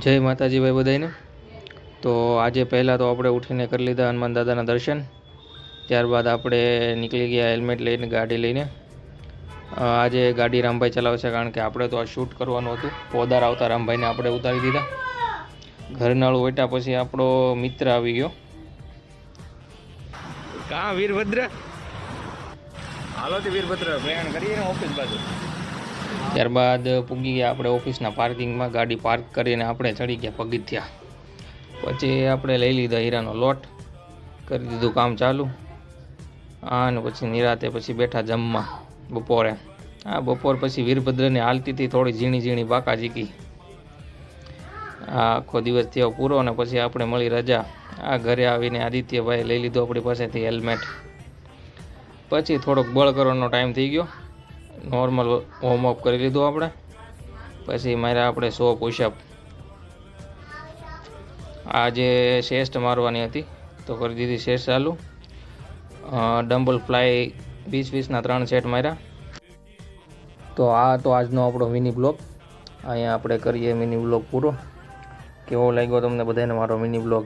જય માતાજી ભાઈ બધાને। તો આજે પહેલાં તો આપણે ઉઠીને કરી લીધા હનુમાન દાદાના દર્શન। ત્યારબાદ આપણે નીકળી ગયા હેલ્મેટ લઈને, ગાડી લઈને। આજે ગાડી રામભાઈ ચલાવશે, કારણ કે આપણે તો આ શૂટ કરવાનું હતું। પોદાર આવતા રામભાઈને આપણે ઉતારી દીધા। ઘરનાળું વેટા પછી આપણો મિત્ર આવી ગયો। કાં વીરભદ્ર? હાલો તે વીરભદ્ર પ્રયાણ કરીએ ને ઓફિસ બાજુ। ત્યારબાદ પૂગી ગયા આપણે ઓફિસના પાર્કિંગમાં। ગાડી પાર્ક કરીને આપણે ચડી ગયા પગથિયા। પછી આપણે લઈ લીધા હીરાનો લોટ, કરી દીધું કામ ચાલુ। અને પછી નિરાતે પછી બેઠા જમવા બપોરે। બપોર પછી વીરભદ્રની હાલતીથી થોડી ઝીણી ઝીણી બાકા ઝીકી। આખો દિવસ થયો પૂરો ને પછી આપણે મળી રજા। ઘરે આવીને આદિત્યભાઈ લઈ લીધું આપણી પાસેથી હેલ્મેટ। પછી થોડોક બળ કરવાનો ટાઈમ થઈ ગયો। નોર્મલ વોર્મઅપ કરી લીધું આપણે। પછી મારે આપણે 100 પુશઅપ આજે ચેસ્ટ મારવાની હતી તો કરી દીધી ચેસ્ટ ચાલુ। ડમ્બલ ફ્લાય 20-20ના 3 સેટ માર્યા। તો આ તો આજનો આપણો મિની બ્લોગ। અહીંયા આપણે કરીએ મિની બ્લોગ પૂરો। કેવો લાગ્યો તમને બધાને મારો મિની બ્લોગ?